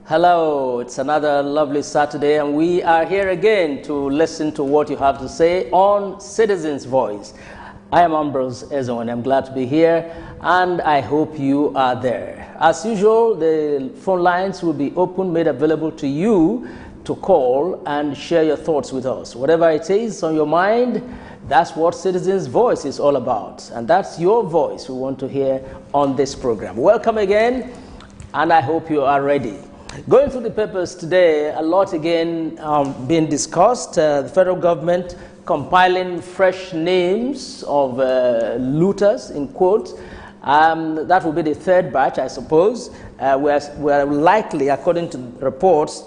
Hello, it's another lovely Saturday, and we are here again to listen to what you have to say on Citizens Voice. I am Ambrose Ezo, and I'm glad to be here, and I hope you are there. As usual, the phone lines will be open, made available to you to call and share your thoughts with us. Whatever it is on your mind, that's what Citizens Voice is all about, and that's your voice we want to hear on this program. Welcome again, and I hope you are ready. Going through the papers today, a lot again being discussed. The federal government compiling fresh names of looters, in quotes. That will be the third batch, I suppose. We're likely, according to reports,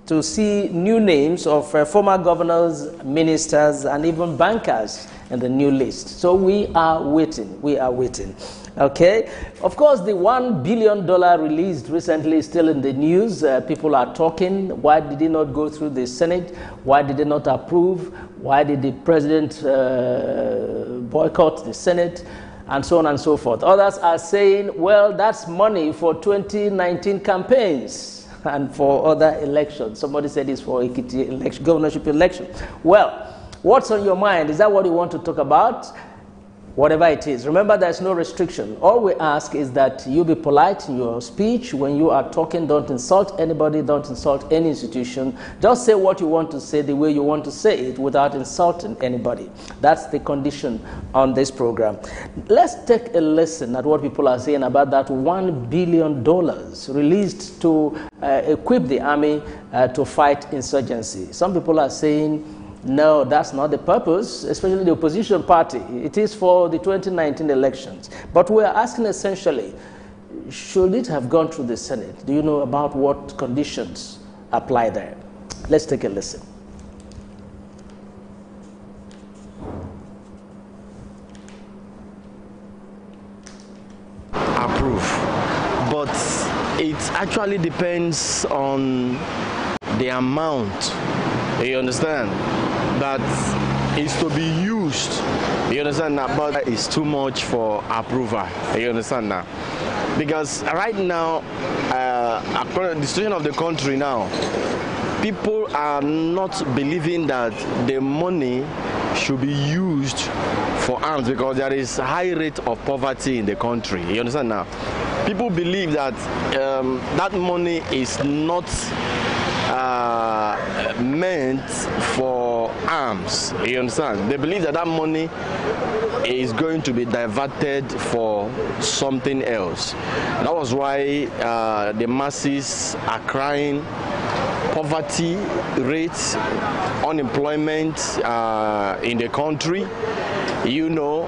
to see new names of former governors, ministers, and even bankers in the new list. So we are waiting. We are waiting. Okay. Of course, the $1 billion released recently is still in the news. People are talking. Why did it not go through the Senate? Why did they not approve? Why did the president boycott the Senate? And so on and so forth. Others are saying, well, that's money for 2019 campaigns and for other elections. Somebody said it's for Ekiti election, governorship election. Well, what's on your mind? Is that what you want to talk about? Whatever it is. Remember, there's no restriction. All we ask is that you be polite in your speech. When you are talking, don't insult anybody, don't insult any institution. Just say what you want to say the way you want to say it without insulting anybody. That's the condition on this program. Let's take a listen at what people are saying about that $1 billion released to equip the army to fight insurgency. Some people are saying, no, that's not the purpose, especially the opposition party. It is for the 2019 elections. But we're asking essentially, should it have gone through the Senate? Do you know about what conditions apply there? Let's take a listen. Approve. But it actually depends on the amount. You understand? That is to be used. You understand now? But it's too much for approval. You understand now? Because right now, according to the situation of the country now, people are not believing that the money should be used for arms because there is a high rate of poverty in the country. You understand now? People believe that that money is not meant for arms. You understand? They believe that that money is going to be diverted for something else. That was why the masses are crying. Poverty rates, unemployment in the country, you know,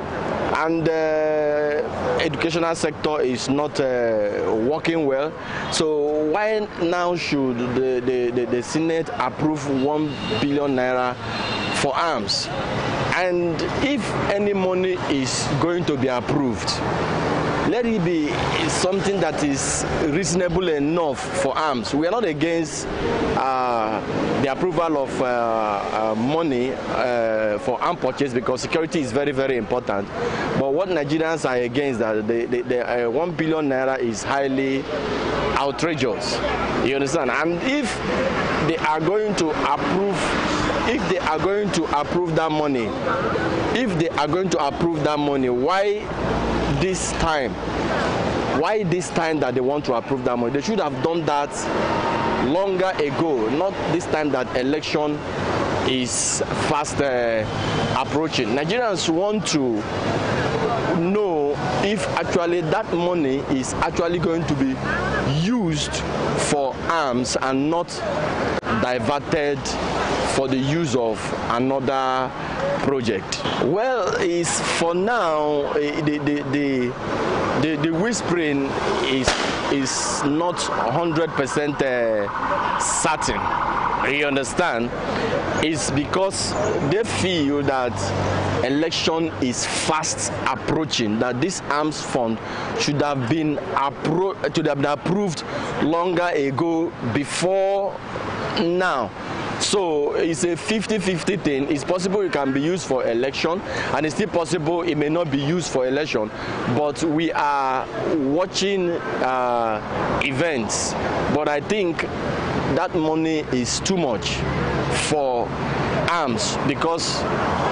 and the educational sector is not working well. So why now should the Senate approve 1 billion naira for arms? And if any money is going to be approved, let it be something that is reasonable enough for arms. We are not against the approval of money for arm purchase because security is very, very important. But what Nigerians are against that the 1 billion naira is highly outrageous. You understand? And if they are going to approve, that money, why this time? Why this time that they want to approve that money? They should have done that longer ago, not this time that election is fast approaching. Nigerians want to know if actually that money is actually going to be used for arms and not diverted for the use of another project. Well, is for now the whispering is not 100% certain. You understand? is because they feel that election is fast approaching, that this arms fund should have been approved longer ago before now. So it's a 50-50 thing. It's possible it can be used for election, and it's still possible it may not be used for election. But we are watching events. But I think that money is too much for arms because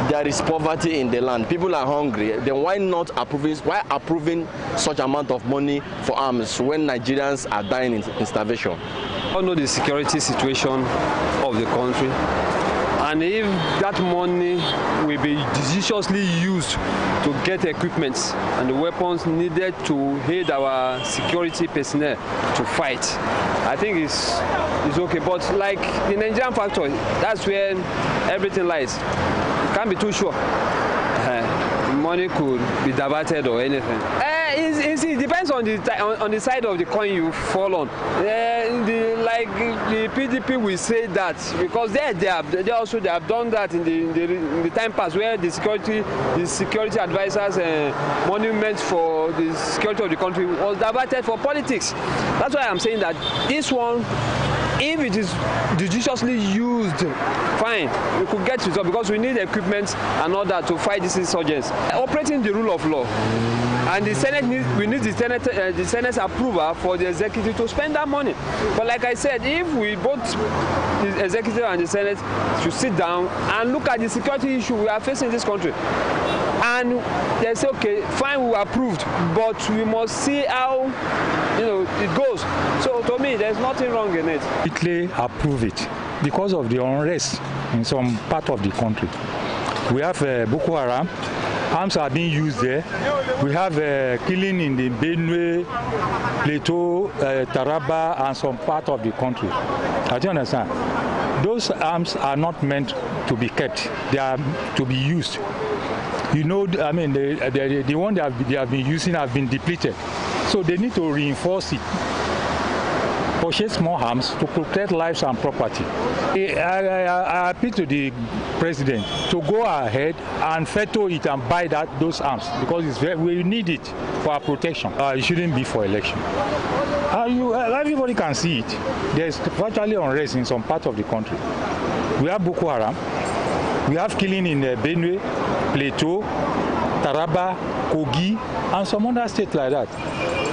there is poverty in the land. People are hungry. Then why approving such amount of money for arms when Nigerians are dying in starvation? I know the security situation of the country, and if that money will be judiciously used to get equipment and the weapons needed to aid our security personnel to fight, I think it's okay. But like the Nigerian factor, that's where everything lies. You can't be too sure. Money could be diverted or anything. It depends on the side of the coin you fall on. Like the PDP will say that because they have done that in the time past, where the security advisors money meant for the security of the country was diverted for politics. That's why I'm saying that this one, if it is judiciously used, fine, we could get results because we need equipment and all that to fight these insurgents. Operating the rule of law, and the Senate we need the Senate's approval for the executive to spend that money. But like I said, if we both, the executive and the Senate, should sit down and look at the security issue we are facing in this country, and they say, okay, fine, we approved, but we must see how it goes. So to me, there's nothing wrong in it. Italy approve it because of the unrest in some part of the country. We have Boko Haram. Arms are being used there. We have killing in the Benue, Plateau, Taraba, and some part of the country. Do you understand? Those arms are not meant to be kept. They are to be used. You know, I mean, the one that they have been using have been depleted. So they need to reinforce it. Purchase more arms to protect lives and property. I appeal to the president to go ahead and veto it and buy those arms because we need it for our protection. It shouldn't be for election. Everybody can see it. There's virtually unrest in some part of the country. We have Boko Haram. We have killing in Benue, Plateau, Taraba, Kogi, and some other states like that.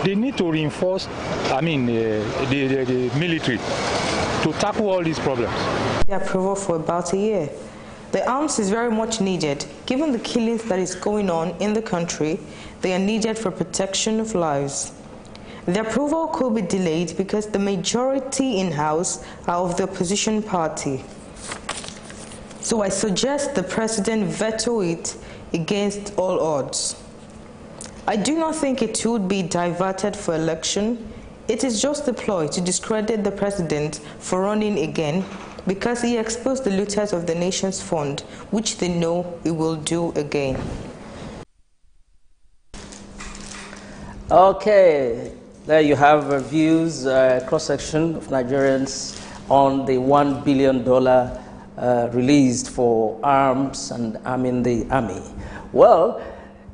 They need to reinforce, the military to tackle all these problems. The approval for about a year. The arms is very much needed. Given the killings that is going on in the country, they are needed for protection of lives. The approval could be delayed because the majority in-house are of the opposition party. So I suggest the president veto it against all odds. I do not think it would be diverted for election. It is just a ploy to discredit the president for running again because he exposed the looters of the nation's fund, which they know he will do again. Okay, there you have views, cross-section of Nigerians on the $1 billion released for arms and arming the army. Well,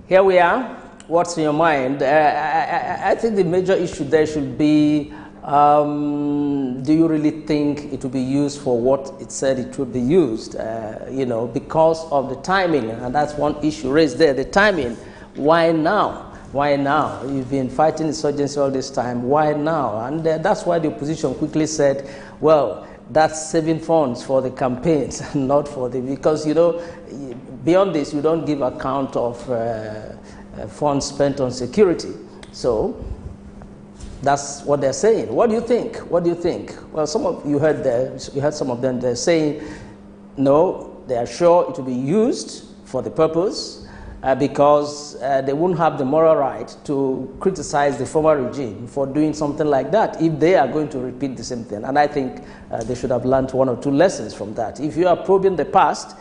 here we are. What's in your mind? I think the major issue there should be, do you really think it will be used for what it said it would be used? Because of the timing, and that's one issue raised there, the timing. Why now? Why now? You've been fighting insurgency all this time. Why now? And that's why the opposition quickly said, well, that's saving funds for the campaigns, not for the, because, beyond this, you don't give account of funds spent on security. So that's what they're saying. What do you think? What do you think? Well, you heard some of them, they're saying, no, they are sure it will be used for the purpose because they won't have the moral right to criticize the former regime for doing something like that if they are going to repeat the same thing. And I think they should have learned one or two lessons from that. If you are probing the past,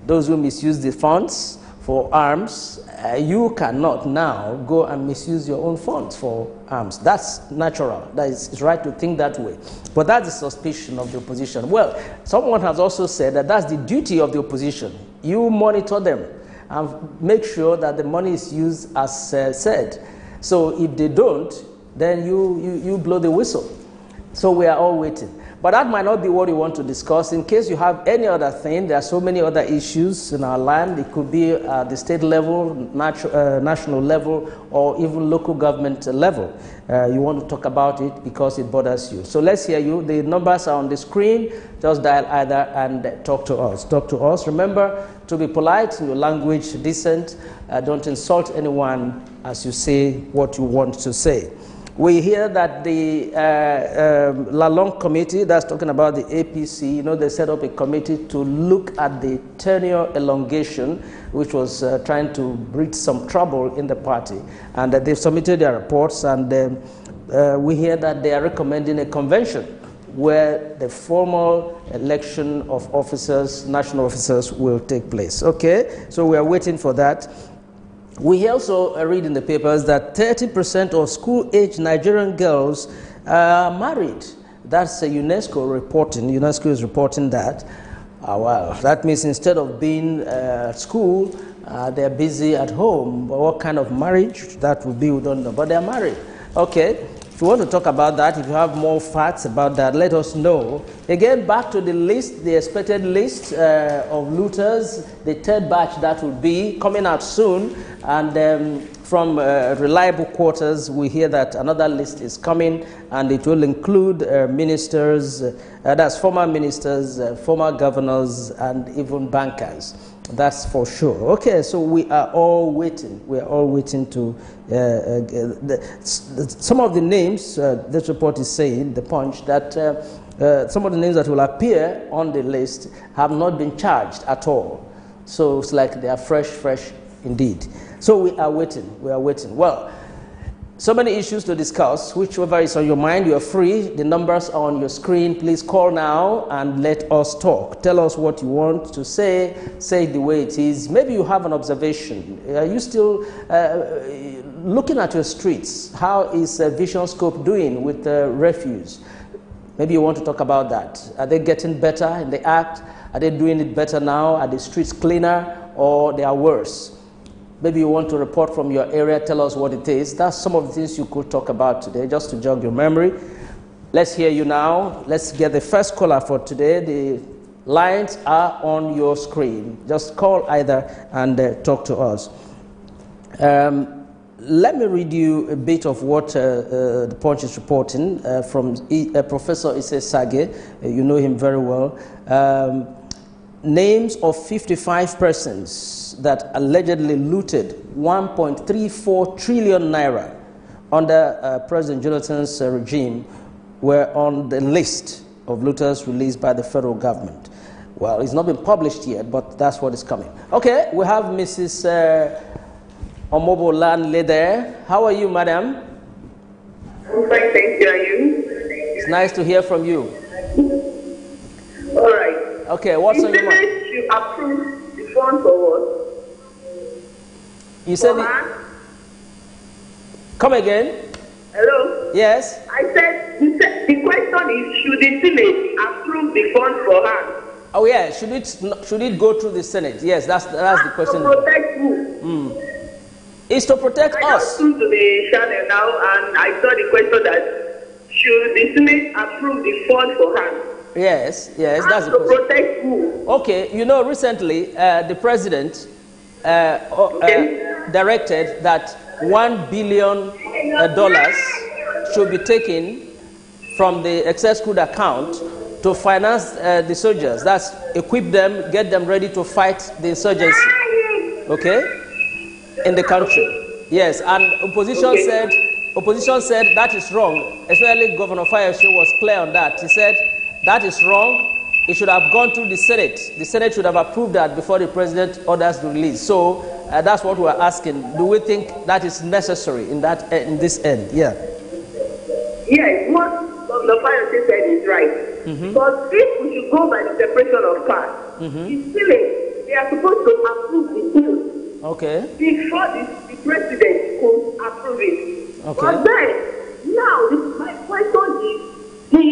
those who misuse the funds, for arms, you cannot now go and misuse your own funds for arms. That's natural. That is, it's right to think that way. But that's the suspicion of the opposition. Well, someone has also said that that's the duty of the opposition. You monitor them and make sure that the money is used as said. So if they don't, then you blow the whistle. So we are all waiting. But that might not be what you want to discuss. In case you have any other thing, there are so many other issues in our land. It could be at the state level, national level, or even local government level. You want to talk about it because it bothers you. So let's hear you. The numbers are on the screen. Just dial either and talk to us. Talk to us. Remember to be polite in your language, decent. Don't insult anyone as you say what you want to say. We hear that the Lalong committee, that's talking about the APC, you know, they set up a committee to look at the tenure elongation, which was trying to breed some trouble in the party. And they've submitted their reports, and we hear that they are recommending a convention where the formal election of officers, national officers, will take place. Okay, so we are waiting for that. We also read in the papers that 30% of school-age Nigerian girls are married. That's a UNESCO reporting. UNESCO is reporting that. Well, that means instead of being at school, they're busy at home. But what kind of marriage that would be, we don't know. But they're married. Okay. If you want to talk about that, if you have more facts about that, let us know. Again, back to the list, the expected list of looters, the third batch that will be coming out soon. And from reliable quarters, we hear that another list is coming, and it will include ministers, that's former ministers, former governors, and even bankers. That's for sure. Okay, so we are all waiting. We are all waiting to some of the names. This report is saying, the Punch, that some of the names that will appear on the list have not been charged at all. So it's like they are fresh indeed. So we are waiting. We are waiting. Well, so many issues to discuss. Whichever is on your mind, you are free. The numbers are on your screen. Please call now and let us talk. Tell us what you want to say. Say it the way it is. Maybe you have an observation. Are you still looking at your streets? How is Vision Scope doing with refuse? Maybe you want to talk about that. Are they getting better in the act? Are they doing it better now? Are the streets cleaner, or they are worse? Maybe you want to report from your area, tell us what it is. That's some of the things you could talk about today, just to jog your memory. Let's hear you now. Let's get the first caller for today. The lines are on your screen. Just call either and talk to us. Let me read you a bit of what the Punch is reporting from Professor Ise Sage. You know him very well. Names of 55 persons that allegedly looted 1.34 trillion naira under President Jonathan's regime were on the list of looters released by the federal government. Well, it's not been published yet, but that's what is coming. Okay, we have Mrs. Omobo Lanle there. How are you, madam? I'm fine, thank you. Are you? It's nice to hear from you. All right. Okay, what's on your mind? You approve the fund for what? You said come again? Hello? Yes? I said, the question is, should the Senate approve the fund for her? Oh yeah, should it go through the Senate? Yes, that's the question. To protect who? It's to protect us. I just tuned to the channel now, and I saw the question that, should the Senate approve the fund for her? Yes, that's the question. To protect who? Okay, you know, recently the president directed that $1 billion should be taken from the excess crude account to finance the soldiers. That's equip them, get them ready to fight the insurgency. Okay, in the country. Yes, and opposition said that is wrong. Especially Governor Fayose was clear on that. He said that is wrong. It should have gone through the Senate. The Senate should have approved that before the president orders the release. So that's what we're asking. Do we think that is necessary in this end? Yeah. Yes, what Governor Fayose said is right. But if we should go by the separation of powers, the Senate, they are supposed to approve the bill Okay. before the president could approve it. Okay. But then, now, my question is, the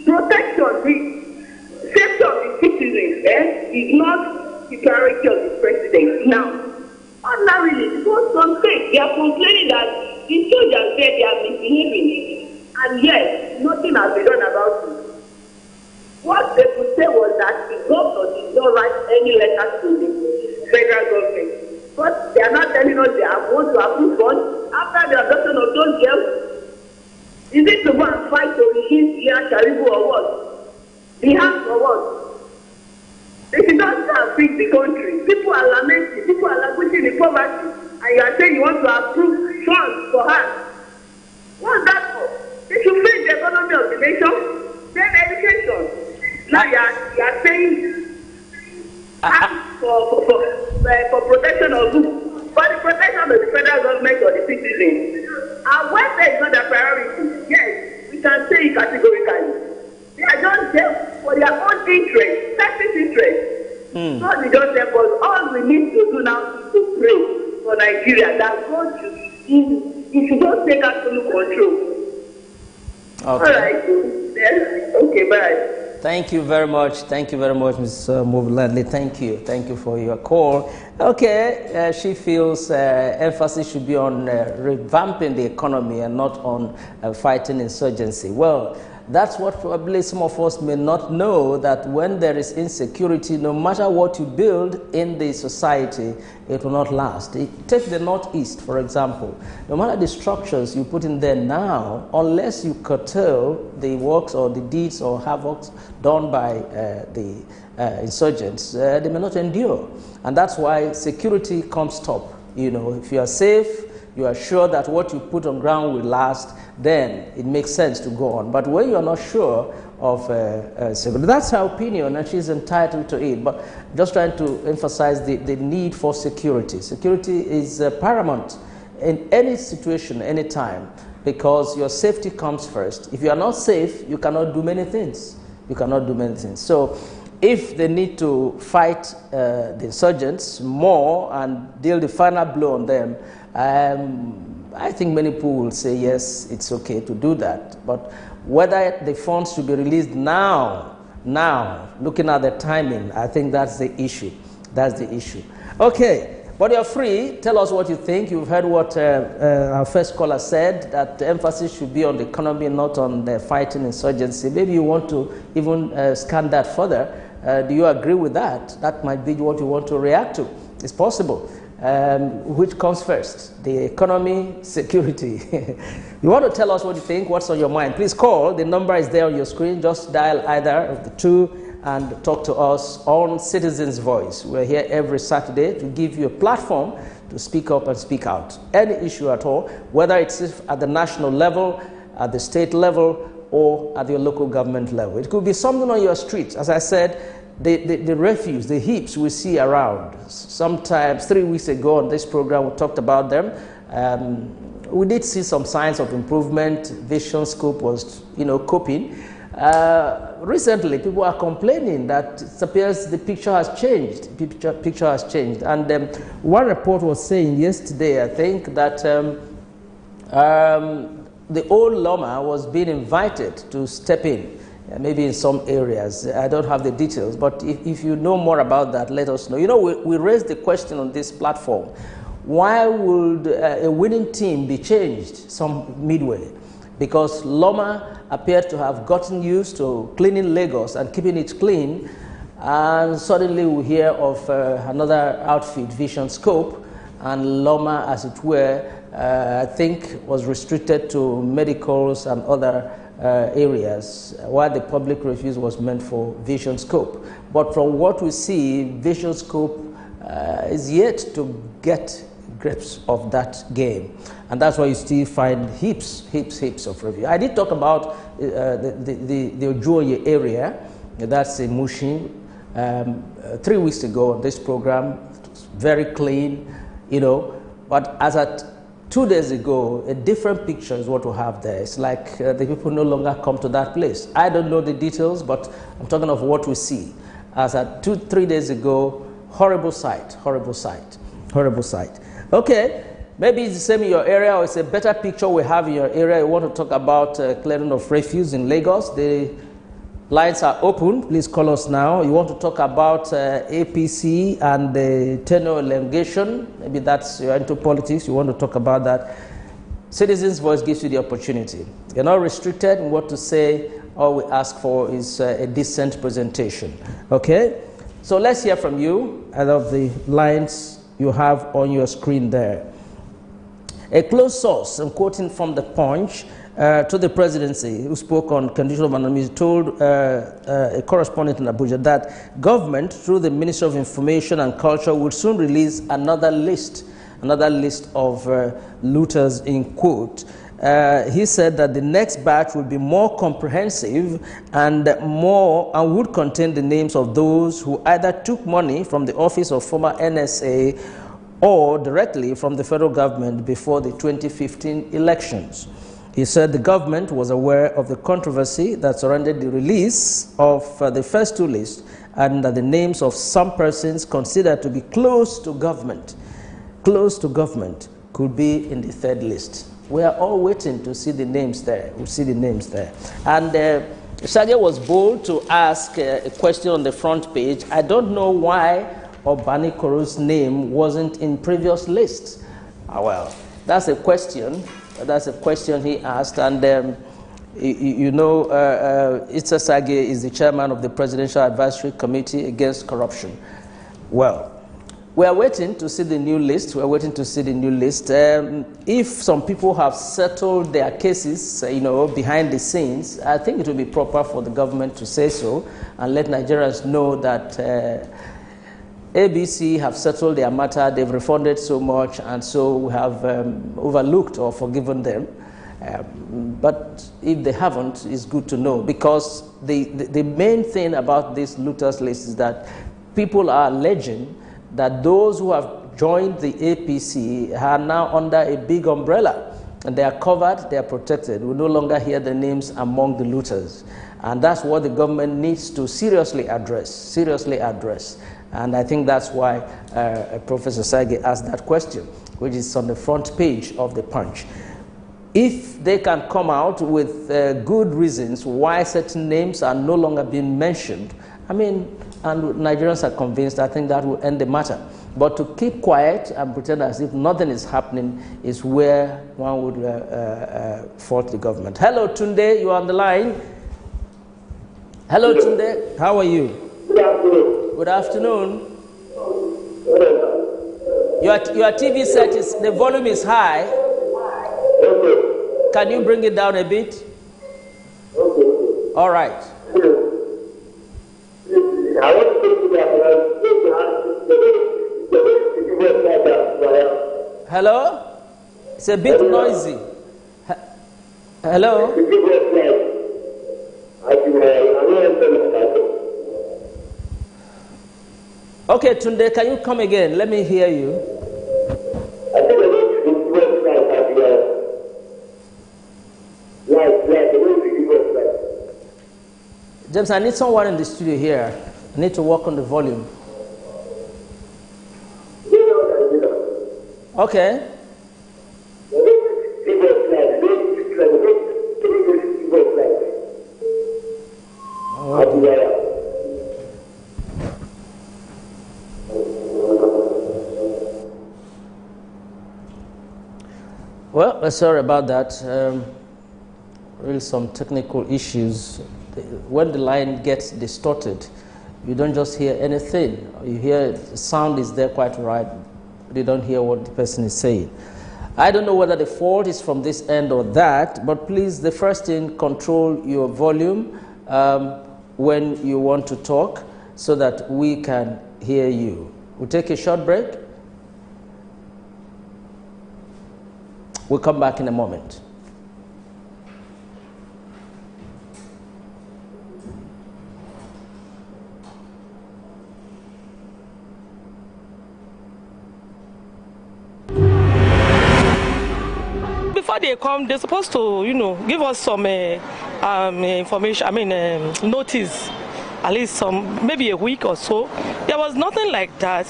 protection, the safety of the citizens is not the priority of the president. Now, ordinarily, because some states, they are complaining that the soldiers said they are misbehaving, and yet, nothing has been done about it. What they could say was that the governor did not write any letter to the federal government. But they are not telling us they are going to approve funds after the adoption of those girls. Is it to go and fight to release Leah Sharibu or what? The hands for what? They should not start fix the country. People are lamenting, people are languishing in poverty, and you are saying you want to approve funds for her. What's that for? They should fix the economy of the nation, then education. Now you are saying for protection of who? For the protection of the federal government or the citizens. And welfare is not a priority. Yes, we can say it categorically. They are just there for their own interest, selfish interest. God will just help us. All we need to do now is to pray for Nigeria that God should just take absolute control. Okay. All right. Yes. Okay, bye. Thank you very much. Thank you very much, Ms. Mobiladli. Thank you. Thank you for your call. Okay, she feels emphasis should be on revamping the economy and not on fighting insurgency. Well, that's what probably some of us may not know, that when there is insecurity, no matter what you build in the society, it will not last. Take the Northeast, for example. No matter the structures you put in there now, unless you curtail the works or the deeds or havoc done by the insurgents, they may not endure. And that's why security comes top. You know, if you are safe, you are sure that what you put on ground will last, then it makes sense to go on. But when you are not sure of security, that's her opinion, and she's entitled to it. But just trying to emphasize the need for security. Security is paramount in any situation, any time, because your safety comes first. If you are not safe, you cannot do many things. You cannot do many things. So if they need to fight the insurgents more and deal the final blow on them, I think many people will say, yes, it's okay to do that. But whether the funds should be released now, looking at the timing, I think that's the issue. That's the issue. Okay, but you're free. Tell us what you think. You've heard what our first caller said, that the emphasis should be on the economy, not on the fighting insurgency. Maybe you want to even scan that further. Do you agree with that? That might be what you want to react to. It's possible. Which comes first? The economy, security. You want to tell us what you think, what's on your mind? Please call. The number is there on your screen. Just dial either of the two and talk to us on Citizens Voice. We're here every Saturday to give you a platform to speak up and speak out. Any issue at all, whether it's at the national level, at the state level, or at your local government level. It could be something on your street. As I said, the refuse, the heaps we see around. Sometimes 3 weeks ago on this program we talked about them. We did see some signs of improvement. Vision Scope was, coping. Recently, people are complaining that it appears the picture has changed. Picture has changed. And one report was saying yesterday, I think, that the old Loma was being invited to step in. Maybe in some areas. I don't have the details, but if you know more about that, let us know. We raised the question on this platform. Why would a winning team be changed some midway? Because Loma appeared to have gotten used to cleaning Lagos and keeping it clean, and suddenly we hear of another outfit, Vision Scope, and Loma, as it were, I think was restricted to medicals and other areas, while the public refuse was meant for Vision Scope. But from what we see, Vision Scope is yet to get grips of that game. And that's why you still find heaps of refuse. I did talk about the Ojuoye area, that's in Mushin, 3 weeks ago on this program. It was very clean, but as at 2 days ago, a different picture is what we have there. It's like the people no longer come to that place. I don't know the details, but I'm talking of what we see. As at 3 days ago, Horrible sight, horrible sight, horrible sight. Okay, maybe it's the same in your area, or it's a better picture we have in your area. You want to talk about clearing of refuse in Lagos. The lines are open. Please call us now. You want to talk about APC and the tenure elongation. Maybe that's, you're into politics. You want to talk about that. Citizens' Voice gives you the opportunity. You're not restricted in what to say. All we ask for is a decent presentation. Okay? So let's hear from you out of the lines you have on your screen there. A close source, I'm quoting from the Punch, to the presidency, who spoke on condition of anonymity, told a correspondent in Abuja that government, through the Ministry of Information and Culture, would soon release another list of looters, in quote. He said that the next batch would be more comprehensive and would contain the names of those who either took money from the office of former NSA or directly from the federal government before the 2015 elections. He said the government was aware of the controversy that surrounded the release of the first two lists, and that the names of some persons considered to be close to government could be in the third list. We are all waiting to see the names there. We'll see the names there. And Sage was bold to ask a question on the front page. I don't know why Obani Koro's name wasn't in previous lists. Well, that's a question. That's a question he asked. And Issa Sage is the chairman of the Presidential Advisory Committee Against Corruption. Well, we are waiting to see the new list. We are waiting to see the new list. If some people have settled their cases, behind the scenes, I think it will be proper for the government to say so and let Nigerians know that ABC have settled their matter. They've refunded so much, and so we have overlooked or forgiven them. But if they haven't, it's good to know, because the main thing about this looters list is that people are alleging that those who have joined the APC are now under a big umbrella, and they are covered, they are protected. We no longer hear the names among the looters, and that's what the government needs to seriously address. And I think that's why Professor Sage asked that question, which is on the front page of the Punch. If they can come out with good reasons why certain names are no longer being mentioned, and Nigerians are convinced, I think that will end the matter. But to keep quiet and pretend as if nothing is happening is where one would fault the government. Hello, Tunde, you are on the line. Hello, Tunde, how are you? Good afternoon. Your TV set the volume is high. Can you bring it down a bit? All right. Hello? It's a bit noisy. Hello? Okay, Tunde, can you come again? Let me hear you. James, I need someone in the studio here. I need to work on the volume. Okay. Well, sorry about that. Really some technical issues. When the line gets distorted, you don't just hear anything. You hear the sound is there quite right, but you don't hear what the person is saying. I don't know whether the fault is from this end or that, but please, the first thing, control your volume when you want to talk so that we can hear you. We'll take a short break. We'll come back in a moment. Before they come, they're supposed to, give us some information, notice at least maybe a week or so. There was nothing like that.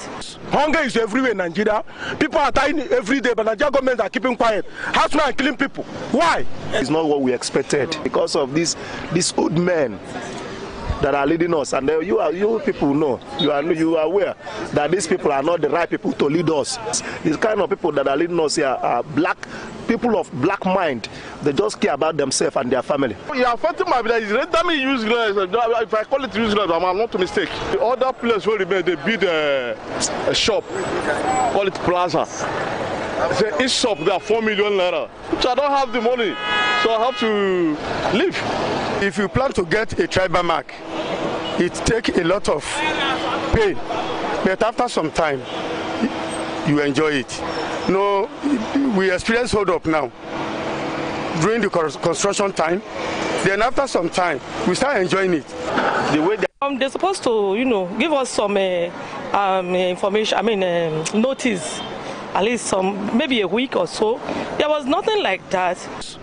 Hunger is everywhere in Nigeria. People are dying every day, but Nigeria government are keeping quiet. Herdsmen are killing people. Why? It's not what we expected because of these old men that are leading us, and you people know, you are aware that these people are not the right people to lead us. These kind of people that are leading us here are people of black mind. They just care about themselves and their family. You are fighting my village. Render me useless. If I call it useless, I'm not a mistake. The other place where they build a shop, call it Plaza. Say each shop there are 4 million naira. So I don't have the money, so I have to leave. If you plan to get a tribal mark, it takes a lot of pain, but after some time, you enjoy it. No, we experience hold up now during the construction time. Then after some time, we start enjoying it. The way They're supposed to, give us some information. Notice. At least maybe a week or so. There was nothing like that.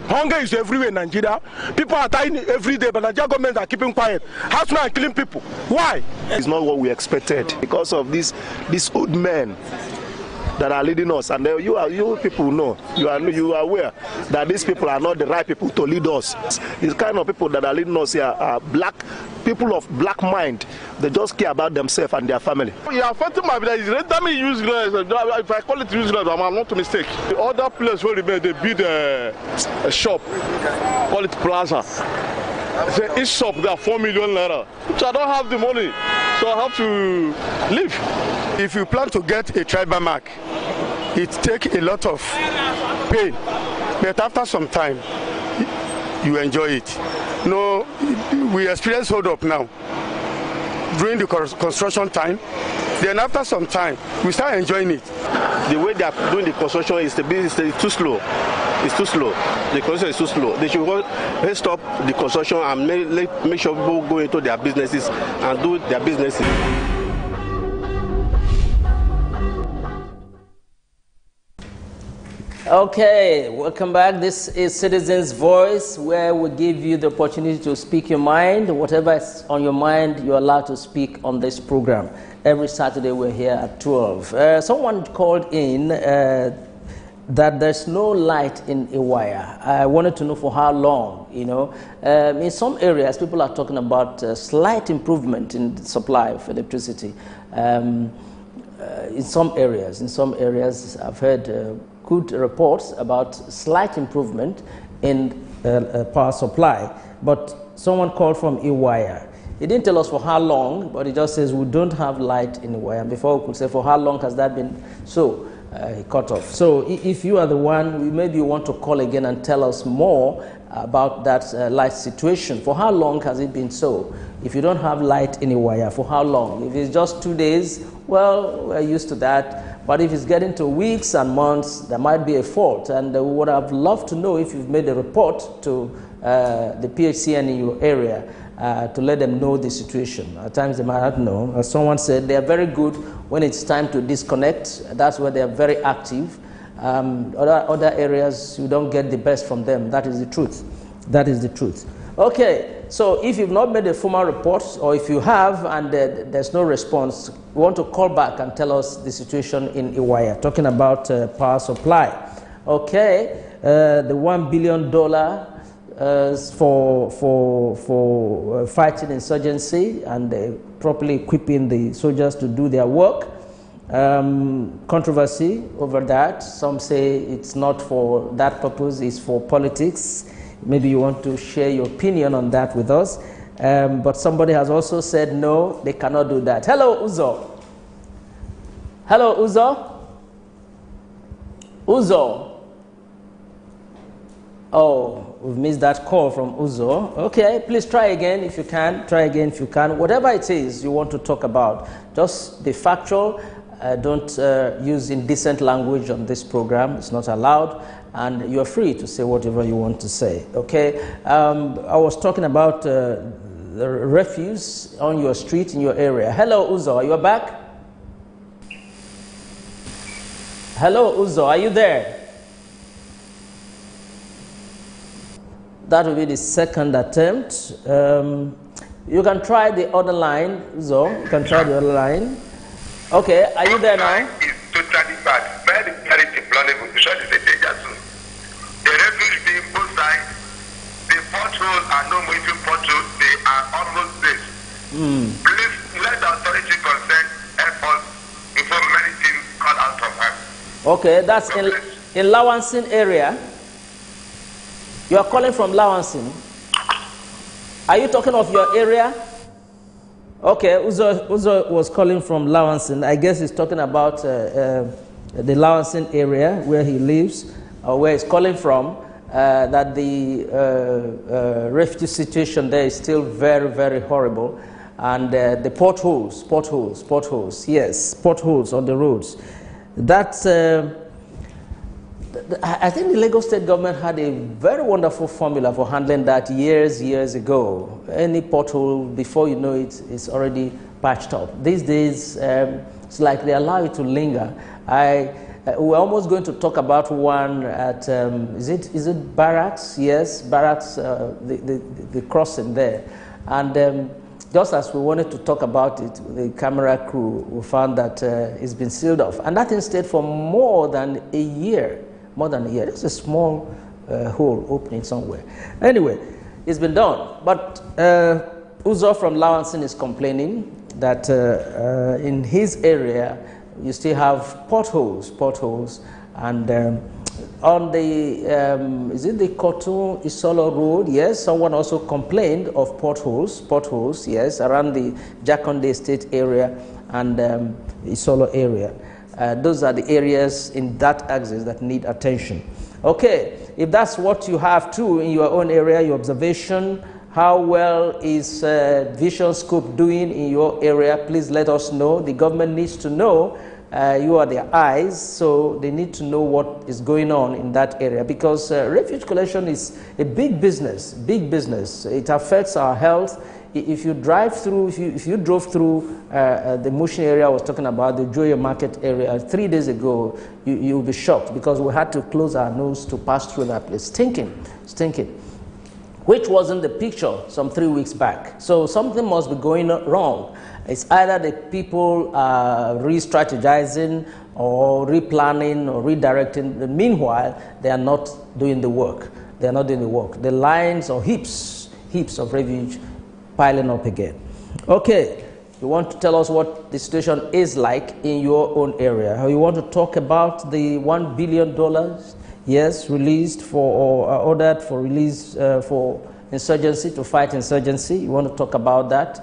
Hunger is everywhere in Nigeria. People are dying every day, but Nigeria government are keeping quiet. Herdsmen are killing people. Why? It's not what we expected because of these old men that are leading us, and you people know, you are aware that these people are not the right people to lead us. These kind of people that are leading us here are people of black mind. They just care about themselves and their family. You are fighting my village. Render me useless. If I call it useless, I'm not a mistake. The other place where they build a shop, call it Plaza. Say each shop there are 4 million naira. So I don't have the money, so I have to leave. If you plan to get a tribal mark, it takes a lot of pain, but after some time, you enjoy it. No, we experience hold up now during the construction time. Then after some time, we start enjoying it. The way they are doing the construction is too slow. It's too slow. The construction is too slow. They should stop the construction and make sure people go into their businesses and do their businesses. Okay, welcome back. This is Citizens Voice, where we give you the opportunity to speak your mind. Whatever is on your mind, you're allowed to speak on this program. Every Saturday we're here at 12. Someone called in that there's no light in Iwaya. I wanted to know for how long, in some areas, people are talking about slight improvement in the supply of electricity. In some areas, I've heard good reports about slight improvement in power supply. But someone called from Iwaya. He didn't tell us for how long, but he just says we don't have light in Iwaya. Before we could say for how long has that been so, he cut off. So if you are the one, maybe you want to call again and tell us more about that light situation. For how long has it been so? If you don't have light in Iwaya, for how long? If it's just 2 days, well, we're used to that. But if it's getting to weeks and months, there might be a fault. And we would have loved to know if you've made a report to the PHCN in your area to let them know the situation. At times they might not know. As someone said, they are very good when it's time to disconnect. That's where they are very active. Other areas, you don't get the best from them. That is the truth. That is the truth. Okay, so if you've not made a formal report, or if you have and there's no response, we want to call back and tell us the situation in Iwaya, talking about power supply. Okay, the $1 billion for fighting insurgency and properly equipping the soldiers to do their work. Controversy over that. Some say it's not for that purpose, it's for politics. Maybe you want to share your opinion on that with us. But somebody has also said no, they cannot do that. Hello, Uzo. Hello, Uzo. Uzo. Oh, we've missed that call from Uzo. Okay, please try again if you can. Try again if you can. Whatever it is you want to talk about, just be factual. Don't use indecent language on this program. It's not allowed. And you're free to say whatever you want to say, okay? I was talking about the refuse on your street in your area. Hello, Uzo, are you back? Hello, Uzo, are you there? That will be the second attempt. You can try the other line, Zo. You can try the other line. Okay, are you there now? It's totally bad. Very, very deplorable. The short is a danger zone. The refuge being both sides, the potholes are no moving potholes, they are almost this. Please let the authority concerned help us before many things come out of us. Okay, that's in Lawansin area. You are calling from Lawansin. Are you talking of your area? Okay, Uzo was calling from Lawansin. I guess he's talking about the Lawansin area where he lives, or where he's calling from, that the refugee situation there is still very, very horrible. And the potholes, yes, potholes on the roads. That's, I think the Lagos State government had a very wonderful formula for handling that years ago. Any pothole, before you know it, it's already patched up. These days, it's like they allow it to linger. We're almost going to talk about one at, is it Barracks? Yes, Barracks, the crossing there. And just as we wanted to talk about it, the camera crew, we found that it's been sealed off. And that thing stayed for more than a year. More than a year. It's a small hole opening somewhere. Anyway, it's been done. But Uzo from Lawansin is complaining that in his area, you still have potholes. And on the, is it the Kotun Isolo Road? Yes, someone also complained of potholes, yes, around the Jakonde Estate area and Isolo area. Those are the areas in that axis that need attention. Okay, if that's what you have too in your own area, your observation, how well is Vision Scope doing in your area, please let us know. The government needs to know. You are their eyes, so they need to know what is going on in that area, because refuge collection is a big business, It affects our health. If you drive through, if you drove through the Mushin area I was talking about, the Joya Market area 3 days ago, you'll be shocked, because we had to close our nose to pass through that place, stinking, which wasn't the picture some 3 weeks back. So something must be going wrong. It's either the people are re-strategizing or replanning or redirecting. Meanwhile, they are not doing the work. The lines or heaps of refuge piling up again. Okay, you want to tell us what the situation is like in your own area. You want to talk about the $1 billion, yes, released for, or ordered for release for insurgency, to fight insurgency. You want to talk about that?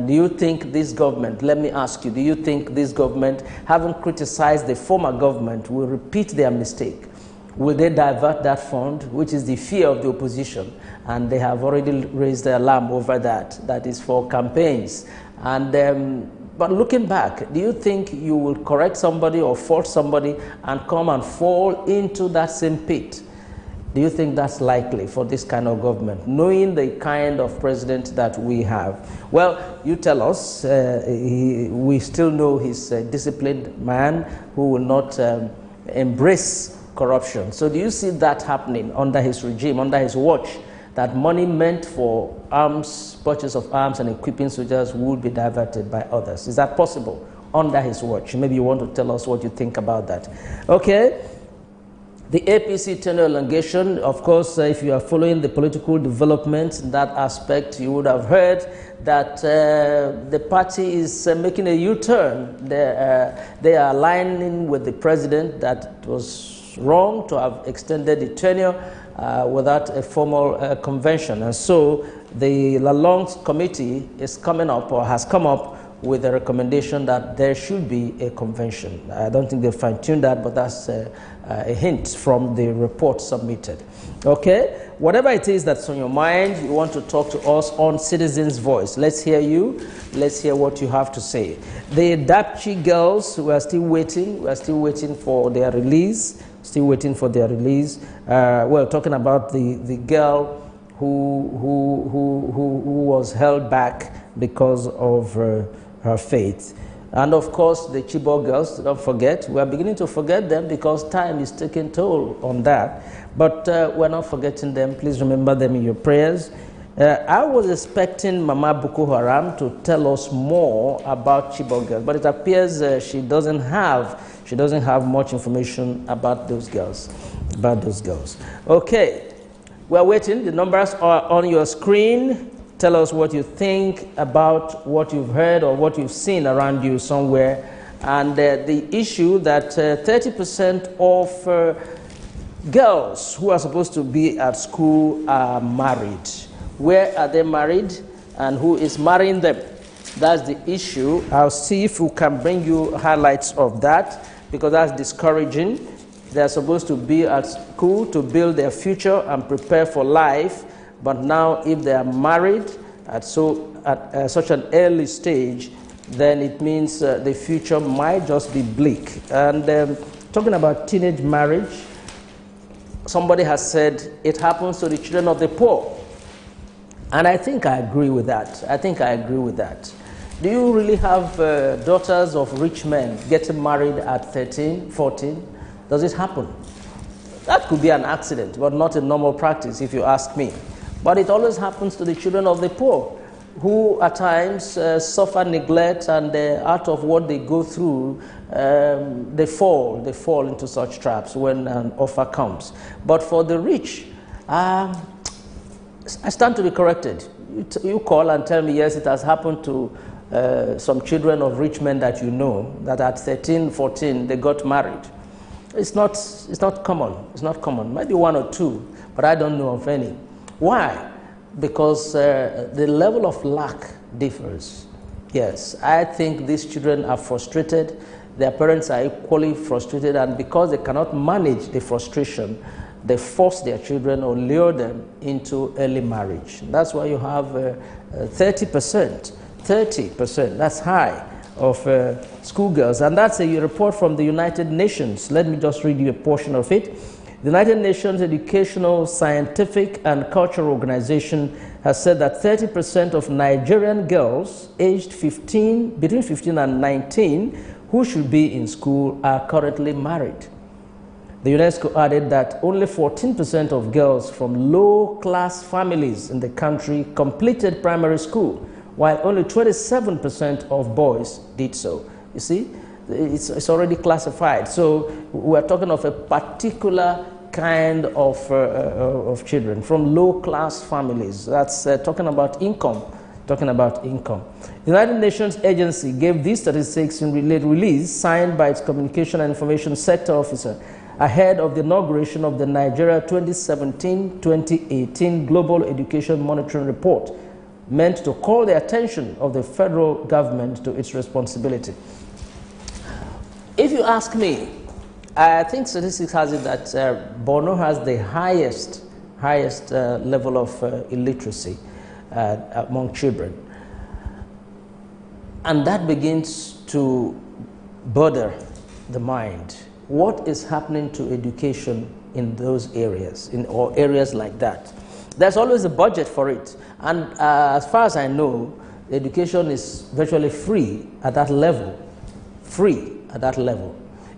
Do you think this government, let me ask you, do you think this government, having criticized the former government, will repeat their mistake? Will they divert that fund, which is the fear of the opposition? And they have already raised the alarm over that. That is for campaigns. And but looking back, do you think you will correct somebody or fault somebody and come and fall into that same pit? Do you think that's likely for this kind of government, knowing the kind of president that we have? Well, you tell us. We still know he's a disciplined man who will not embrace corruption. So do you see that happening under his regime, under his watch, that money meant for arms, purchase of arms and equipping soldiers would be diverted by others? Is that possible under his watch? Maybe you want to tell us what you think about that. Okay. The APC tenure elongation, of course, if you are following the political development in that aspect, you would have heard that the party is making a U-turn. They are aligning with the president that it was wrong to have extended the tenure without a formal convention. And so the Lalonde committee is coming up, or has come up, with a recommendation that there should be a convention. I don't think they fine-tuned that, but that's a hint from the report submitted. Okay, whatever it is that's on your mind, you want to talk to us on Citizens Voice. Let's hear you. Let's hear what you have to say. The Dapchi girls, we are still waiting. We are still waiting for their release. Well, talking about the girl who was held back because of her faith. And of course, the Chibok girls, don't forget. We are beginning to forget them because time is taking toll on that. But we're not forgetting them. Please remember them in your prayers. I was expecting Mama Boko Haram to tell us more about Chibok girls, but it appears she doesn't have much information about those girls. Okay, we're waiting. The numbers are on your screen. Tell us what you think about what you've heard or what you've seen around you somewhere. And the issue that 30% of girls who are supposed to be at school are married. Where are they married and who is marrying them? That's the issue. I'll see if we can bring you highlights of that, because that's discouraging. They're supposed to be at school to build their future and prepare for life, but now if they are married at such an early stage, then it means the future might just be bleak. And talking about teenage marriage, somebody has said it happens to the children of the poor. And I think I agree with that. Do you really have daughters of rich men getting married at 13, 14? Does it happen? That could be an accident, but not a normal practice if you ask me. But it always happens to the children of the poor, who at times suffer neglect, and out of what they go through, they fall into such traps when an offer comes. But for the rich, I stand to be corrected. You call and tell me, yes, it has happened to some children of rich men that you know, that at 13, 14, they got married. It's not common. It's not common. Maybe one or two, but I don't know of any. Why? Because the level of lack differs. Yes, I think these children are frustrated. Their parents are equally frustrated, and because they cannot manage the frustration, they force their children or lure them into early marriage. That's why you have 30%, that's high, of schoolgirls. And that's a report from the United Nations. Let me just read you a portion of it. The United Nations Educational, Scientific and Cultural Organization has said that 30% of Nigerian girls aged between 15 and 19 who should be in school are currently married. The UNESCO added that only 14% of girls from low-class families in the country completed primary school, while only 27% of boys did so. You see, it's already classified. So we're talking of a particular kind of children from low-class families. That's talking about income. The United Nations agency gave these statistics in release signed by its Communication and Information Sector officer ahead of the inauguration of the Nigeria 2017-2018 Global Education Monitoring Report, meant to call the attention of the federal government to its responsibility. If you ask me, I think statistics has it that Borno has the highest level of illiteracy among children. And that begins to bother the mind. What is happening to education in those areas, or areas like that? There's always a budget for it. And as far as I know, education is virtually free at that level.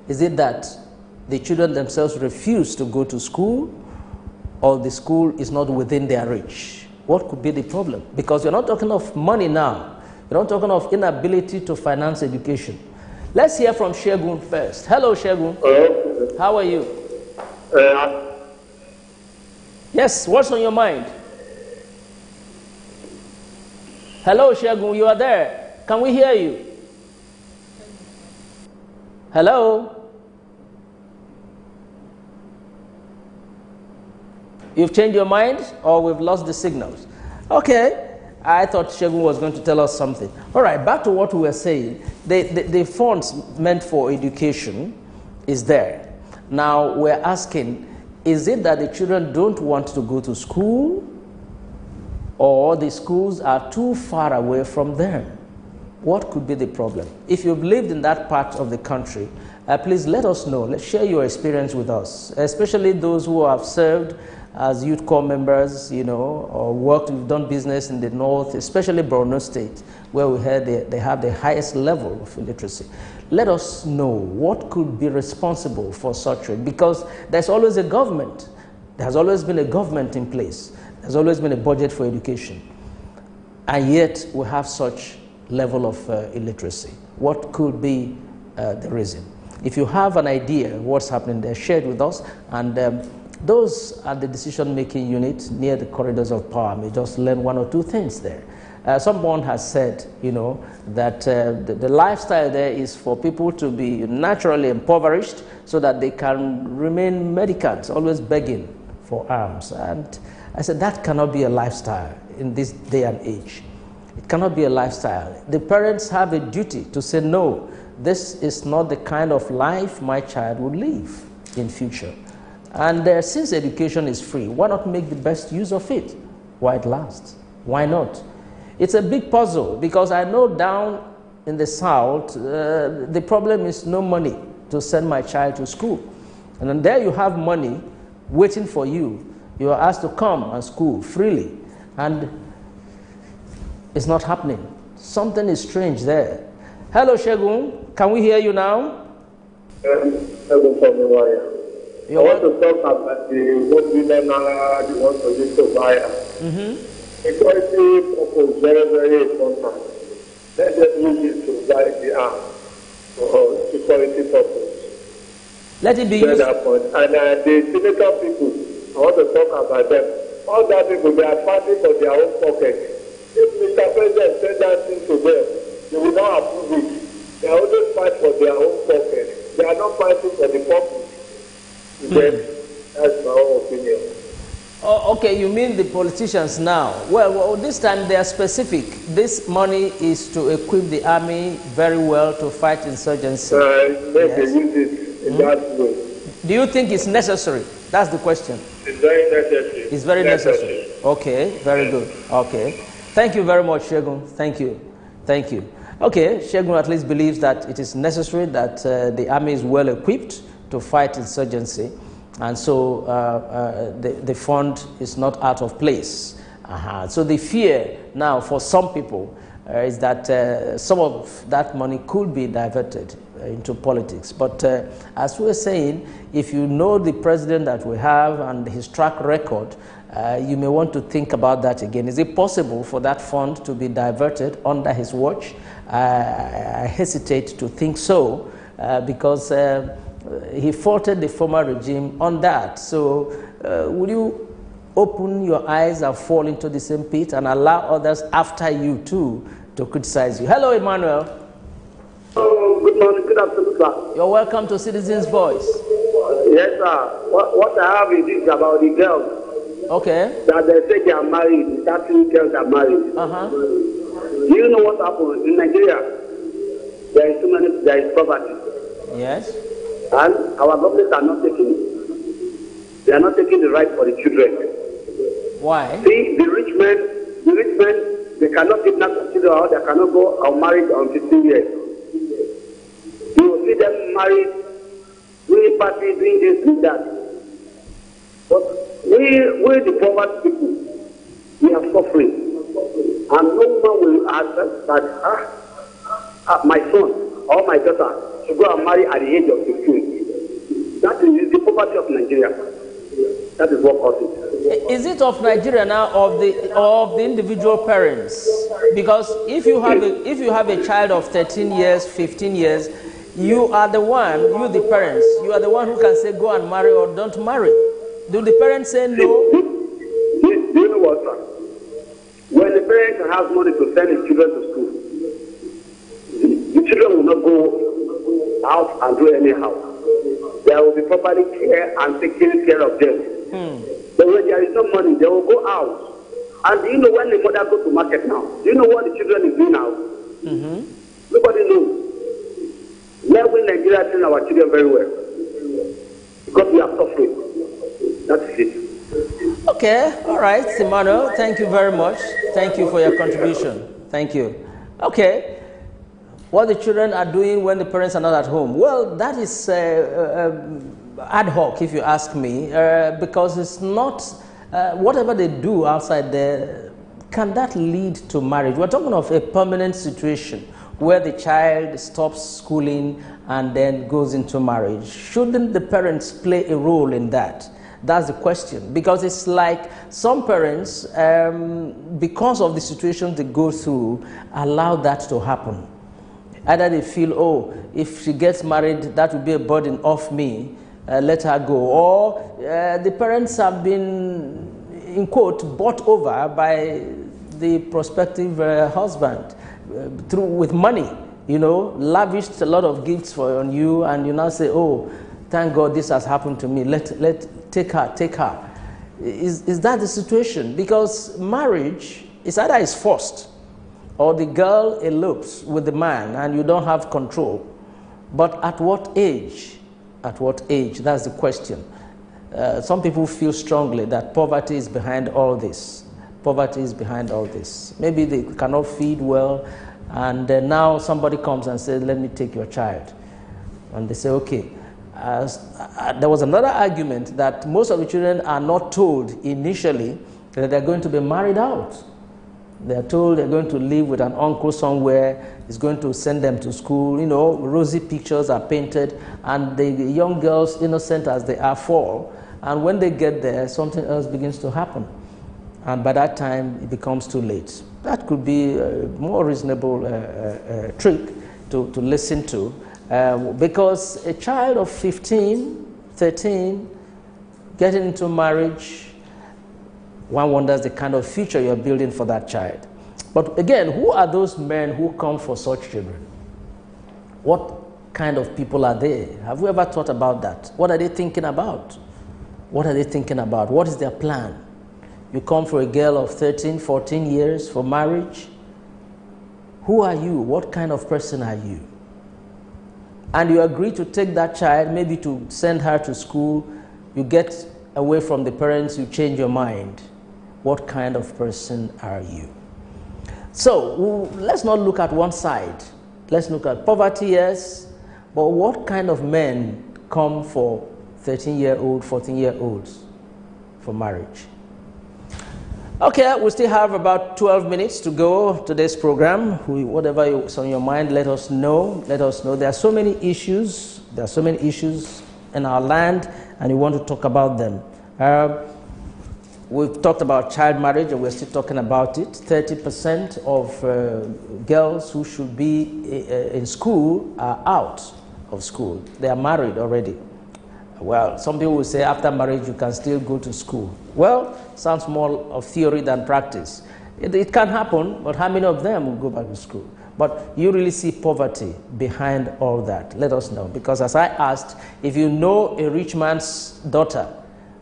Is it that the children themselves refuse to go to school, or the school is not within their reach? What could be the problem? Because you're not talking of money now. You're not talking of inability to finance education. Let's hear from Shegun first. Hello, Shegun. How are you? Yes, what's on your mind? Hello, Shegun, you are there. Can we hear you? Hello? You've changed your mind, or we've lost the signals? Okay. I thought Shegun was going to tell us something. All right, back to what we were saying. The funds meant for education is there. Now we're asking, is it that the children don't want to go to school, or the schools are too far away from them? What could be the problem? If you've lived in that part of the country, please let us know. Let's share your experience with us, especially those who have served as youth corps members, you know, or we've done business in the north, especially Borno State, where we heard they have the highest level of illiteracy. Let us know what could be responsible for such rate, because there's always a government. There has always been a government in place. There's always been a budget for education. And yet we have such level of illiteracy. What could be the reason? If you have an idea of what's happening there, share it with us. And those at the decision-making unit near the corridors of power may just learn one or two things there. Someone has said, you know, that the lifestyle there is for people to be naturally impoverished so that they can remain mendicants, always begging for alms. And I said, that cannot be a lifestyle in this day and age. It cannot be a lifestyle. The parents have a duty to say, no, this is not the kind of life my child would live in future. And since education is free, why not make the best use of it while it lasts? Why not? It's a big puzzle, because I know down in the South, the problem is no money to send my child to school. And then there you have money waiting for you. You are asked to come and school freely. And it's not happening. Something is strange there. Hello, Shegun. Can we hear you now? Hello, I want to talk about the ones to get to buy. Equality purpose is very, very important. Let them use it to buy the arm for equality purpose. Let it be used. That point. And the senator people, I want to talk about them. All that people, they are fighting for their own pocket. If Mr. President send that thing to them, they will not approve it. They always fight for their own pocket. They are not fighting for the public. That's my own opinion. Oh, okay, you mean the politicians now. Well, this time they are specific. This money is to equip the army very well to fight insurgency. Maybe use it in that way. Do you think it's necessary? That's the question. It's very necessary. It's very necessary. Okay, very good. Okay. Thank you very much, Shegun. Thank you. Thank you. Okay, Shegun at least believes that it is necessary that the army is well equipped to fight insurgency. And so the fund is not out of place. So the fear now for some people is that some of that money could be diverted into politics. But as we were saying, if you know the president that we have and his track record, you may want to think about that again. Is it possible for that fund to be diverted under his watch? I hesitate to think so because he faulted the former regime on that. So would you open your eyes and fall into the same pit and allow others after you too to criticize you? Hello, Emmanuel. Oh, good morning, good afternoon, sir. You're welcome to Citizens Voice. Yes, sir. What I have is about the girls. Okay. That they say they are married, 13 girls are married. Do you know what happened in Nigeria? There is poverty. Yes. And our government are not taking it. They are not taking the right for the children. Why? See, the rich men, they cannot kidnap the children out, they cannot go unmarried on 15 years. You will see them married, doing party, doing this, doing that. But we the poverty people, we are suffering. And no one will accept that my son or my daughter to go and marry at the age of 15. That is the poverty of Nigeria. That is what causes it. Is it of Nigeria now, of the individual parents? Because if you have a child of 13 years, 15 years, you are the one, the parents, you are the one who can say go and marry or don't marry. Do the parents say no? Do you know what, sir? When the parents have money to send his children to school, the children will not go out and do anyhow. There will be properly care and taking care of them. But when there is no money, they will go out. And do you know when the mother goes to market now? Do you know what the children is doing now? Nobody knows. Let we Nigeria train our children very well. Because we are suffering. That's it. Okay, all right, Emmanuel, thank you very much. Thank you for your contribution. Thank you. Okay. What the children are doing when the parents are not at home? Well, that is ad hoc, if you ask me, because it's not, whatever they do outside there, can that lead to marriage? We're talking of a permanent situation where the child stops schooling and then goes into marriage. Shouldn't the parents play a role in that? That's the question. Because it's like some parents, because of the situation they go through, allow that to happen. Either they feel, oh, if she gets married, that will be a burden off me, let her go. Or the parents have been, in quote, bought over by the prospective husband with money, you know, lavished a lot of gifts on you, and you now say, oh, thank God this has happened to me. Take her. Is that the situation? Because marriage is either is forced, or the girl elopes with the man and you don't have control. But at what age? At what age? That's the question. Some people feel strongly that poverty is behind all this. Poverty is behind all this. Maybe they cannot feed well, and now somebody comes and says, let me take your child. And they say, okay. There was another argument that most of the children are not told initially that they're going to be married out. They're told they're going to live with an uncle somewhere, is going to send them to school, you know, rosy pictures are painted, and the young girls, innocent as they are, fall. And when they get there, something else begins to happen. And by that time, it becomes too late. That could be a more reasonable trick to listen to. Because a child of 15, 13, getting into marriage, one wonders the kind of future you're building for that child. But again, who are those men who come for such children? What kind of people are they? Have we ever thought about that? What are they thinking about? What are they thinking about? What is their plan? You come for a girl of 13, 14 years for marriage. Who are you? What kind of person are you? And you agree to take that child, maybe to send her to school. You get away from the parents, you change your mind. What kind of person are you? So let's not look at one side. Let's look at poverty, yes, but what kind of men come for 13-year-old, 14-year-olds for marriage? Okay, we still have about 12 minutes to go to this program. Whatever is on your mind, let us know. Let us know. There are so many issues. There are so many issues in our land, and we want to talk about them. We've talked about child marriage, and we're still talking about it. 30% of girls who should be in school are out of school. They are married already. Well, some people will say after marriage you can still go to school. Well, sounds more of theory than practice. It can happen, but how many of them will go back to school? But you really see poverty behind all that. Let us know. Because as I asked, if you know a rich man's daughter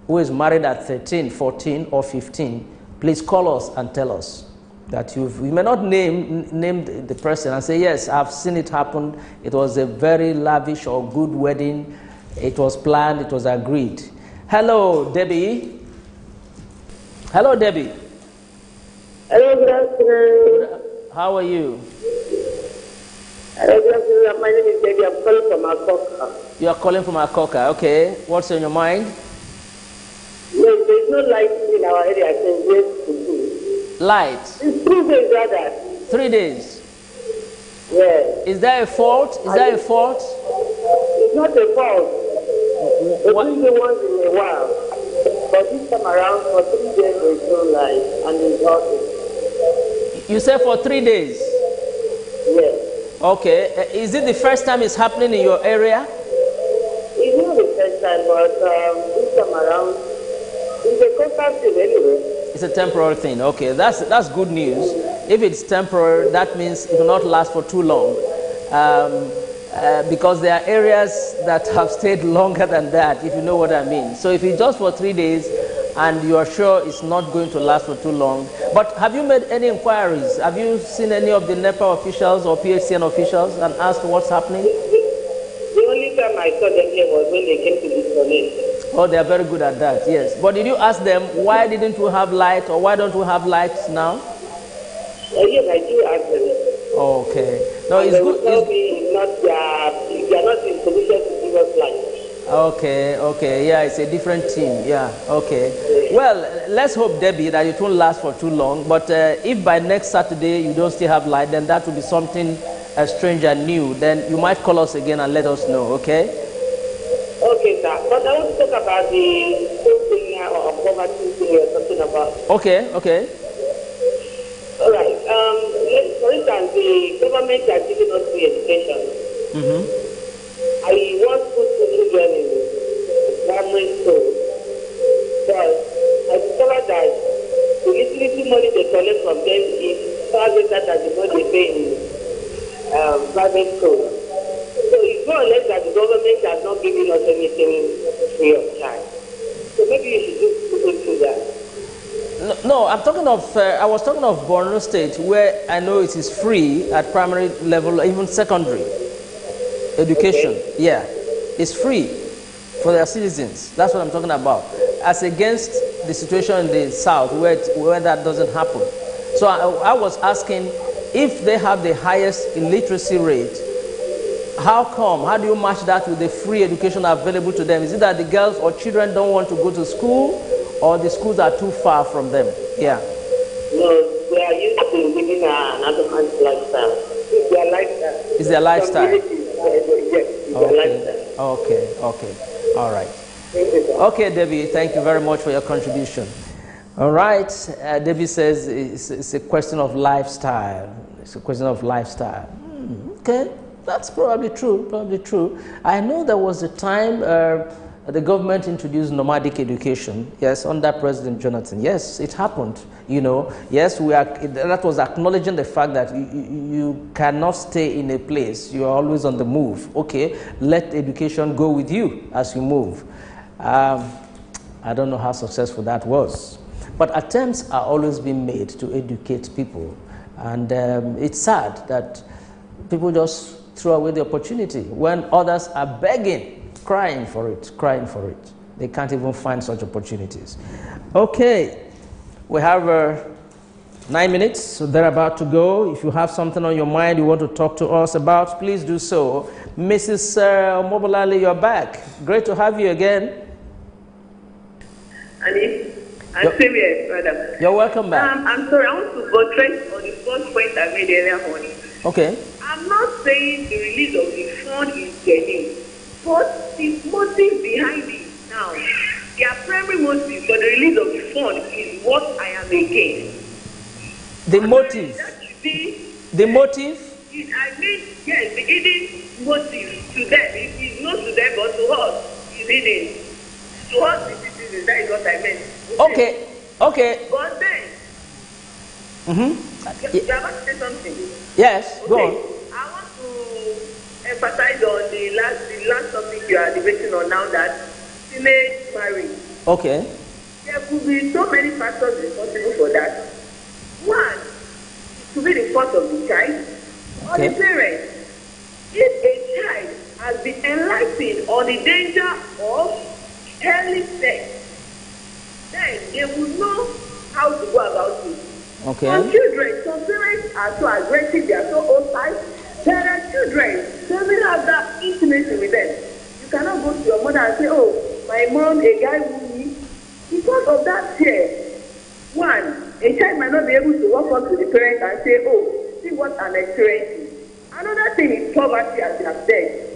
who is married at 13, 14, or 15, please call us and tell us that you may not name the person and say, yes, I've seen it happen. It was a very lavish or good wedding. It was planned, it was agreed. Hello, Debbie. Hello, Debbie. Hello, good afternoon. How are you? Hello, good afternoon. My name is Debbie. I'm calling from Akoka. You are calling from Akoka, okay. What's on your mind? Yes, there's no light in our area since years to do. Light? It's 3 days, rather. 3 days? Yes. Is there a fault? Is there a fault? It's not a fault. It's only once in a while. But this time around, for 3 days, there's no light, and it's hot. You said for 3 days? Yes. Okay. Is it the first time it's happening in your area? It's not the first time, but this time around, it's a constant thing anyway. It's a temporary thing. Okay, that's good news. If it's temporary, that means it will not last for too long. Because there are areas that have stayed longer than that, if you know what I mean. So if it's just for 3 days and you are sure it's not going to last for too long. But have you made any inquiries? Have you seen any of the NEPA officials or PHCN officials and asked what's happening? The only time I saw them here was when they came to disconnect. Oh, they are very good at that, yes. But did you ask them, why didn't we have light, or why don't we have lights now? Yes, I do ask them. Okay. No, it's they good. Tell me if they are not in position to give us light. Okay, yeah, it's a different team, yeah, okay. Well, let's hope, Debbie, that it won't last for too long, but if by next Saturday you don't still have light, then that will be something strange and new. Then you might call us again and let us know, okay? Okay, sir. But I want to talk about the poverty thing you're talking about. Okay, okay. All right. For instance, the government are giving us free education. Mm-hmm. I once put children in primary school, but I discovered that the little money they collect from them is far greater than the money they pay in private school. So it's more or less that the government has not given us anything free of charge. So maybe you should just look into that. No, I'm talking of, I was talking of Borno State, where I know it is free at primary level, even secondary education. Okay. Yeah, it's free for their citizens. That's what I'm talking about. As against the situation in the south, where that doesn't happen. So I was asking, if they have the highest illiteracy rate, how come? How do you match that with the free education available to them? Is it that the girls or children don't want to go to school, or the schools are too far from them? Yeah. No, they are used to living another man's lifestyle. It's their lifestyle. It's their lifestyle. Yes, it's their lifestyle. Okay, okay. All right. Okay, Debbie, thank you very much for your contribution. All right, Debbie says it's a question of lifestyle. It's a question of lifestyle. Okay, that's probably true, probably true. I know there was a time the government introduced nomadic education, yes, under President Jonathan. Yes, it happened, you know. Yes, that was acknowledging the fact that you cannot stay in a place. You are always on the move. Okay, let education go with you as you move. I don't know how successful that was. But attempts are always being made to educate people. And it's sad that people just throw away the opportunity when others are begging, crying for it, crying for it. They can't even find such opportunities. Okay, we have 9 minutes, so they're about to go. If you have something on your mind you want to talk to us about, please do so. Mrs. Mobolale, you're back. Great to have you again. Ali, I'm serious, madam. You're welcome back. I'm sorry, I want to go straight on the first point I made earlier on. Okay. I'm not saying the release of the fund is genuine, but the motive behind it now, their primary motive for the release of the fund is what I am against. The motive? The motive? I mean, yes, the hidden motive to them. It is not to them, but to us, it's hidden. To us, the citizens, that is what I meant. Okay, okay. But then, you are about to say something? Yes, go on. I want to emphasize on the last topic you are debating on now, that teenage marriage. Okay. There could be so many factors responsible for that. One, it could be the fault of the child or the parent. If a child has been enlightened on the danger of early sex, then they will know how to go about it. Okay. Some children, some parents are so aggressive, they are so hostile. There are children, they will have that intimacy with them. You cannot go to your mother and say, oh, my mom, a guy wooed me. Because of that fear, one, a child might not be able to walk up to the parent and say, oh, see what I'm experiencing. Another thing is poverty, as you have said.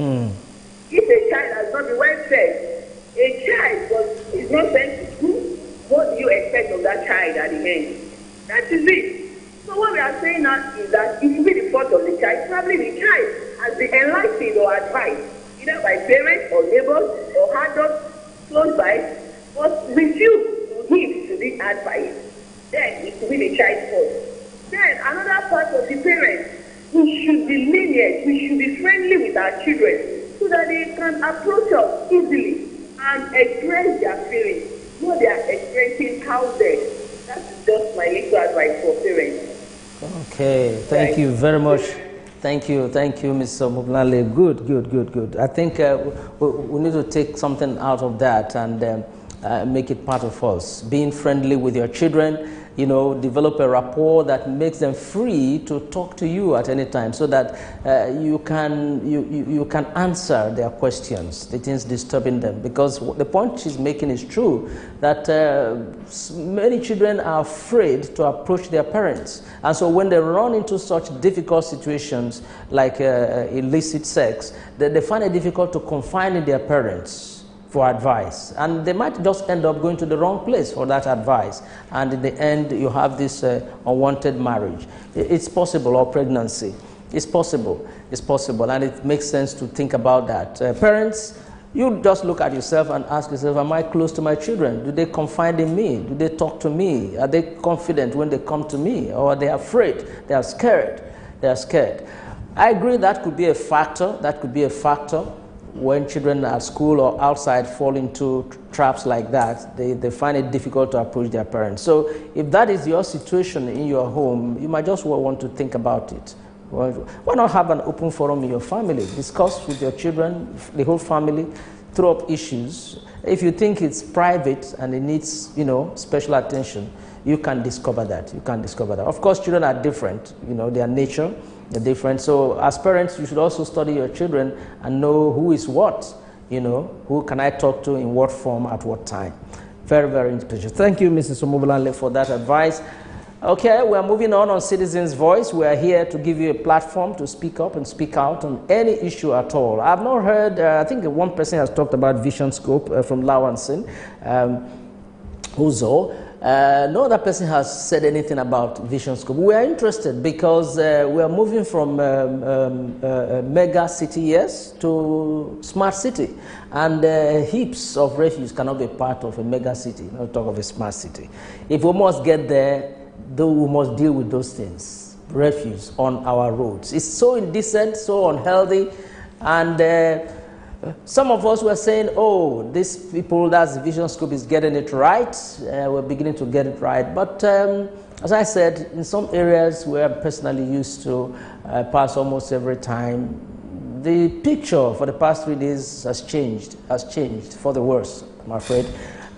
If a child has not been well fed, a child is not sent to school, what do you expect of that child at the end? That is it. So what we are saying now is that it will be the fault of the child. Probably the child has been enlightened or advised, either by parents or neighbors or adults close by, but refuse to give to this advice. Then it will be the child's fault. Then another part of the parents, we should be lenient, we should be friendly with our children so that they can approach us easily and express their feelings. What they are experiencing out there. That's just my little advice for parents. Okay, thank you very much. Thank you, Mr. Mobolale. Good. I think we need to take something out of that and make it part of us. Being friendly with your children, you know, develop a rapport that makes them free to talk to you at any time, so that you can answer their questions, the things disturbing them. Because the point she's making is true, that many children are afraid to approach their parents, and so when they run into such difficult situations like illicit sex, they find it difficult to confide in their parents for advice, and they might just end up going to the wrong place for that advice, and in the end you have this unwanted marriage. It's possible, or pregnancy. It's possible, and it makes sense to think about that. Parents, you just look at yourself and ask yourself, am I close to my children? Do they confide in me? Do they talk to me? Are they confident when they come to me? Or are they afraid? They are scared. They are scared. I agree that could be a factor. That could be a factor when children at school or outside fall into traps like that. They find it difficult to approach their parents. So if that is your situation in your home, you might just want to think about it. Why not have an open forum in your family? Discuss with your children, the whole family, throw up issues. If you think it's private and it needs, special attention, you can discover that. You can discover that. Of course, children are different. Their nature, they're different. So as parents, you should also study your children and know who is what. Who can I talk to in what form at what time. Very, very interesting. Thank you, Mrs. Omobolanle, for that advice. Okay, we are moving on Citizens Voice. We are here to give you a platform to speak up and speak out on any issue at all. I've not heard, I think one person has talked about Vision Scope from Lawansin, Uzo. No other person has said anything about Vision Scope. We are interested because we are moving from mega city, yes, to smart city. And heaps of refuse cannot be part of a mega city, not talk of a smart city. If we must get there, though, we must deal with those things, refuse on our roads. It's so indecent, so unhealthy, and some of us were saying, oh, these people, that's the Vision Scope, is getting it right. We're beginning to get it right. But as I said, in some areas where I'm personally used to pass almost every time, the picture for the past 3 days has changed for the worse, I'm afraid.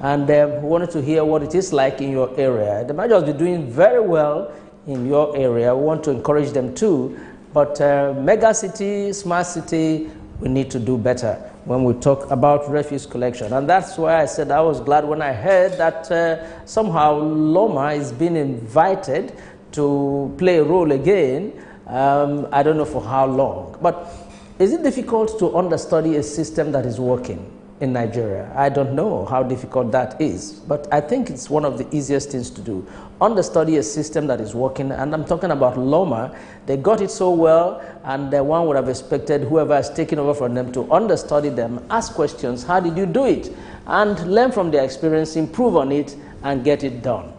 And we wanted to hear what it is like in your area. They might just be doing very well in your area. We want to encourage them too. But mega city, smart city, we need to do better when we talk about refuse collection. And that's why I said I was glad when I heard that somehow Loma is being invited to play a role again. I don't know for how long. But is it difficult to understudy a system that is working in Nigeria? I don't know how difficult that is, but I think it's one of the easiest things to do. Understudy a system that is working, and I'm talking about Loma. They got it so well, and one would have expected whoever is taking over from them to understudy them, ask questions, how did you do it? And learn from their experience, improve on it, and get it done.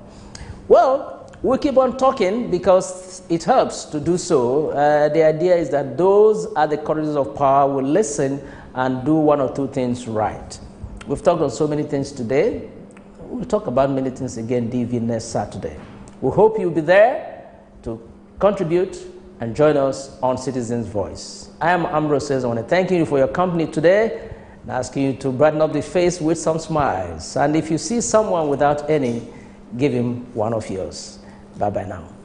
Well, we'll keep on talking because it helps to do so. The idea is that those at the corridors of power will listen and do 1 or 2 things right. We've talked on so many things today. We'll talk about many things again, DV, next Saturday. We hope you'll be there to contribute and join us on Citizens Voice. I am Ambrose. I want to thank you for your company today and asking you to brighten up the face with some smiles. And if you see someone without any, give him one of yours. Bye-bye now.